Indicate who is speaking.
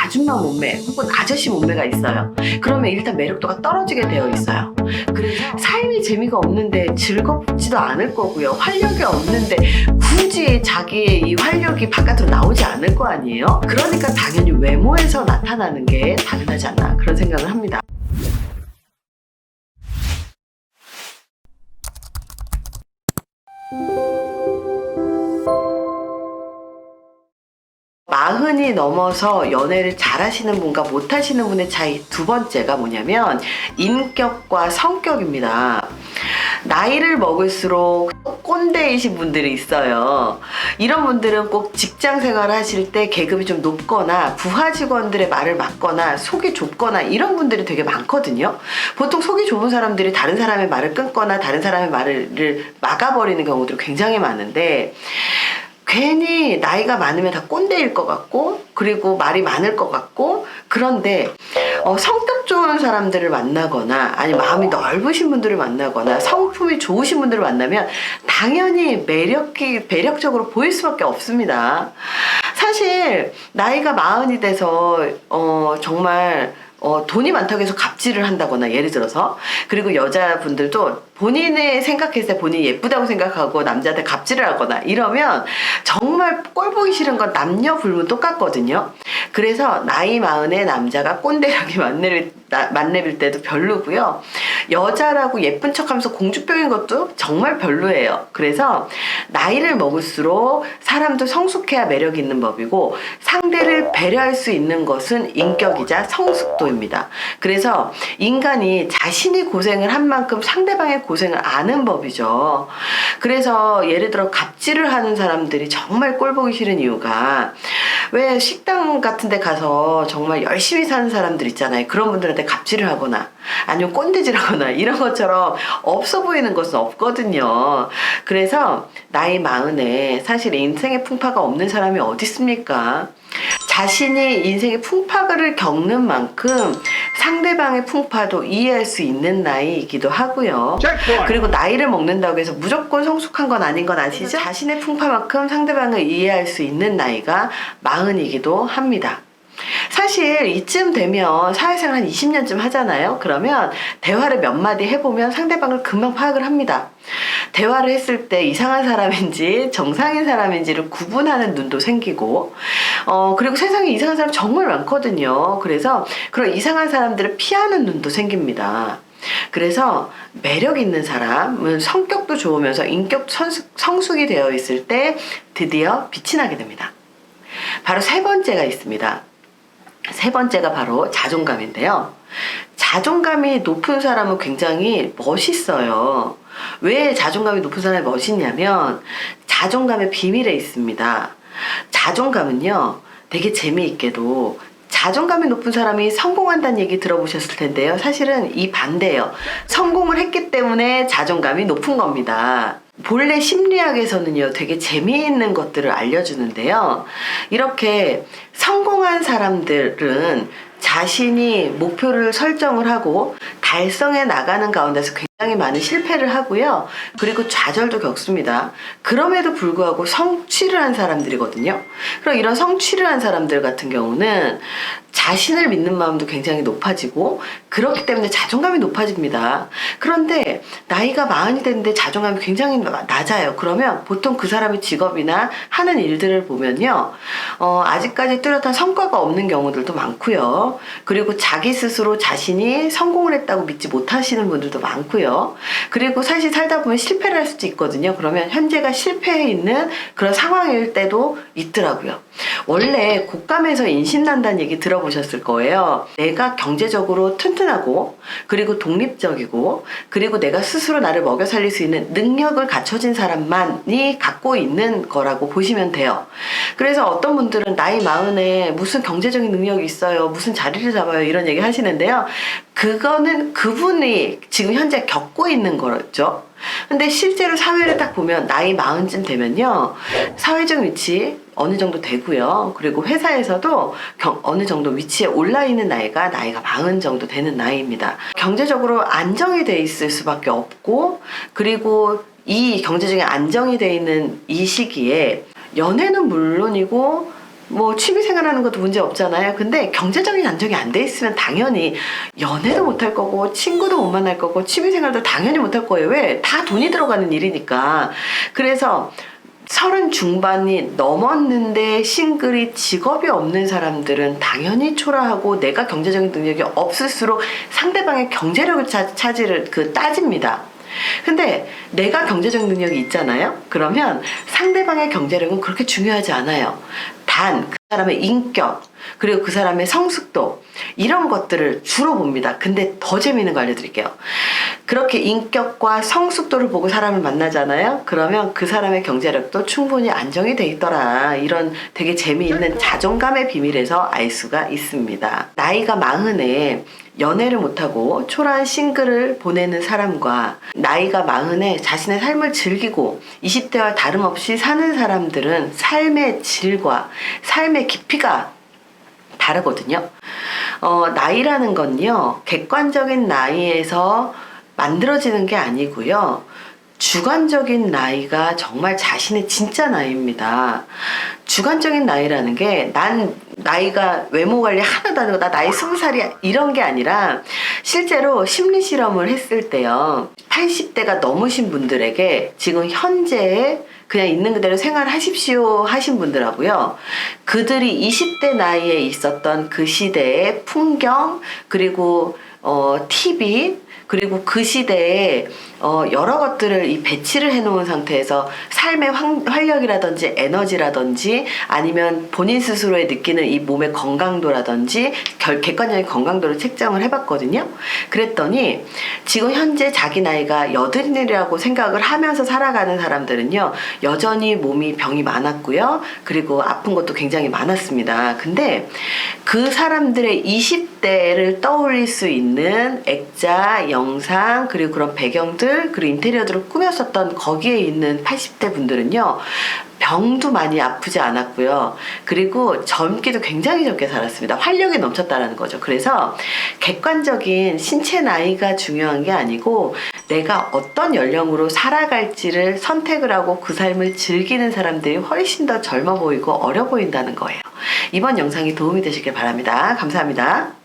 Speaker 1: 아줌마 몸매 혹은 아저씨 몸매가 있어요. 그러면 일단 매력도가 떨어지게 되어 있어요. 그래서 삶이 재미가 없는데 즐겁지도 않을 거고요. 활력이 없는데 굳이 자기의 이 활력이 바깥으로 나오지 않을 거 아니에요? 그러니까 당연히 외모에서 나타나는 게 당연하지 않나 그런 생각을 합니다. 마흔이 넘어서 연애를 잘하시는 분과 못하시는 분의 차이 두 번째가 뭐냐면 인격과 성격입니다. 나이를 먹을수록 꼰대이신 분들이 있어요. 이런 분들은 꼭 직장 생활을 하실 때 계급이 좀 높거나 부하 직원들의 말을 막거나 속이 좁거나 이런 분들이 되게 많거든요. 보통 속이 좁은 사람들이 다른 사람의 말을 끊거나 다른 사람의 말을 막아버리는 경우들이 굉장히 많은데, 괜히 나이가 많으면 다 꼰대일 것 같고 그리고 말이 많을 것 같고, 그런데 성격 좋은 사람들을 만나거나 아니 마음이 넓으신 분들을 만나거나 성품이 좋으신 분들을 만나면 당연히 매력적으로 보일 수밖에 없습니다. 사실 나이가 마흔이 돼서 정말 돈이 많다고 해서 갑질을 한다거나 예를 들어서, 그리고 여자분들도 본인의 생각했을 때 본인이 예쁘다고 생각하고 남자한테 갑질을 하거나 이러면 정말 꼴 보기 싫은 건 남녀 불문 똑같거든요. 그래서 나이 마흔의 남자가 꼰대라게 만내릴 때도 별로고요. 여자라고 예쁜 척하면서 공주병인 것도 정말 별로예요. 그래서 나이를 먹을수록 사람도 성숙해야 매력이 있는 법이고, 상대를 배려할 수 있는 것은 인격이자 성숙도입니다. 그래서 인간이 자신이 고생을 한 만큼 상대방의 고생을 아는 법이죠. 그래서 예를 들어 갑질을 하는 사람들이 정말 꼴보기 싫은 이유가, 왜 식당 같은 데 가서 정말 열심히 사는 사람들 있잖아요. 그런 분들한테 갑질을 하거나 아니면 꼰대질 하거나 이런 것처럼 없어 보이는 것은 없거든요. 그래서 나이 마흔에 사실 인생의 풍파가 없는 사람이 어디 있습니까? 자신이 인생의 풍파를 겪는 만큼 상대방의 풍파도 이해할 수 있는 나이이기도 하고요. 그리고 나이를 먹는다고 해서 무조건 성숙한 건 아닌 건 아시죠? 자신의 풍파만큼 상대방을 이해할 수 있는 나이가 마흔이기도 합니다. 사실 이쯤 되면 사회생활 한 20년쯤 하잖아요. 그러면 대화를 몇 마디 해보면 상대방을 금방 파악을 합니다. 대화를 했을 때 이상한 사람인지 정상인 사람인지를 구분하는 눈도 생기고, 그리고 세상에 이상한 사람 정말 많거든요. 그래서 그런 이상한 사람들을 피하는 눈도 생깁니다. 그래서 매력 있는 사람은 성격도 좋으면서 인격 성숙이 되어 있을 때 드디어 빛이 나게 됩니다. 바로 세 번째가 있습니다. 세 번째가 바로 자존감인데요. 자존감이 높은 사람은 굉장히 멋있어요. 왜 자존감이 높은 사람이 멋있냐면 자존감의 비밀에 있습니다. 자존감은요, 되게 재미있게도 자존감이 높은 사람이 성공한다는 얘기 들어보셨을 텐데요. 사실은 이 반대예요. 성공을 했기 때문에 자존감이 높은 겁니다. 본래 심리학에서는요, 되게 재미있는 것들을 알려주는데요. 이렇게 성공한 사람들은 자신이 목표를 설정을 하고 달성해 나가는 가운데서 굉장히 많은 실패를 하고요. 그리고 좌절도 겪습니다. 그럼에도 불구하고 성취를 한 사람들이거든요. 그럼 이런 성취를 한 사람들 같은 경우는 자신을 믿는 마음도 굉장히 높아지고, 그렇기 때문에 자존감이 높아집니다. 그런데 나이가 마흔이 됐는데 자존감이 굉장히 낮아요. 그러면 보통 그 사람의 직업이나 하는 일들을 보면요, 아직까지 뚜렷한 성과가 없는 경우들도 많고요. 그리고 자기 스스로 자신이 성공을 했다고 믿지 못하시는 분들도 많고요. 그리고 사실 살다 보면 실패를 할 수도 있거든요. 그러면 현재가 실패해 있는 그런 상황일 때도 있더라고요. 원래 곶감에서 인신난다는 얘기 들어보셨을 거예요. 내가 경제적으로 튼튼하고 그리고 독립적이고 그리고 내가 스스로 나를 먹여 살릴 수 있는 능력을 갖춰진 사람만이 갖고 있는 거라고 보시면 돼요. 그래서 어떤 분들은 나이 마흔에 무슨 경제적인 능력이 있어요, 무슨 자리를 잡아요, 이런 얘기 하시는데요. 그거는 그분이 지금 현재 겪고 있는 거죠. 근데 실제로 사회를 딱 보면 나이 마흔쯤 되면요, 사회적 위치 어느 정도 되고요. 그리고 회사에서도 어느 정도 위치에 올라 있는 나이가 마흔 정도 되는 나이입니다. 경제적으로 안정이 돼 있을 수밖에 없고, 그리고 이 경제적인 안정이 돼 있는 이 시기에 연애는 물론이고 뭐 취미 생활하는 것도 문제 없잖아요. 근데 경제적인 안정이 안 돼 있으면 당연히 연애도 못 할 거고 친구도 못 만날 거고 취미 생활도 당연히 못 할 거예요. 왜? 다 돈이 들어가는 일이니까. 그래서 30 중반이 넘었는데 싱글이 직업이 없는 사람들은 당연히 초라하고 내가 경제적인 능력이 없을수록 상대방의 경제력을 따집니다. 근데 내가 경제적 능력이 있잖아요? 그러면 상대방의 경제력은 그렇게 중요하지 않아요. 단, 그 사람의 인격, 그리고 그 사람의 성숙도, 이런 것들을 주로 봅니다. 근데 더 재미있는 거 알려드릴게요. 그렇게 인격과 성숙도를 보고 사람을 만나잖아요? 그러면 그 사람의 경제력도 충분히 안정이 돼 있더라. 이런 되게 재미있는 자존감의 비밀에서 알 수가 있습니다. 나이가 40에 연애를 못하고 초라한 싱글을 보내는 사람과 나이가 40에 자신의 삶을 즐기고 20대와 다름없이 사는 사람들은 삶의 질과 삶의 깊이가 다르거든요. 나이라는 건요, 객관적인 나이에서 만들어지는 게 아니고요. 주관적인 나이가 정말 자신의 진짜 나이입니다. 주관적인 나이라는 게 난 나이가 외모 관리 하나도 안 하고 나 나이 20살이야 이런 게 아니라 실제로 심리 실험을 했을 때요. 80대가 넘으신 분들에게 지금 현재의 그냥 있는 그대로 생활하십시오 하신 분들하고요. 그들이 20대 나이에 있었던 그 시대의 풍경, 그리고 TV, 그리고 그 시대에 여러 것들을 이 배치를 해놓은 상태에서 삶의 활력이라든지 에너지라든지 아니면 본인 스스로에 느끼는 이 몸의 건강도라든지 객관적인 건강도를 책정을 해봤거든요. 그랬더니 지금 현재 자기 나이가 80이라고 생각을 하면서 살아가는 사람들은요, 여전히 몸이 병이 많았고요. 그리고 아픈 것도 굉장히 많았습니다. 근데 그 사람들의 20대를 떠올릴 수 있는 액자, 영상, 그리고 그런 배경들, 그리고 인테리어들을 꾸몄었던 거기에 있는 80대 분들은요, 병도 많이 아프지 않았고요. 그리고 젊기도 굉장히 젊게 살았습니다. 활력이 넘쳤다라는 거죠. 그래서 객관적인 신체 나이가 중요한 게 아니고 내가 어떤 연령으로 살아갈지를 선택을 하고 그 삶을 즐기는 사람들이 훨씬 더 젊어 보이고 어려 보인다는 거예요. 이번 영상이 도움이 되시길 바랍니다. 감사합니다.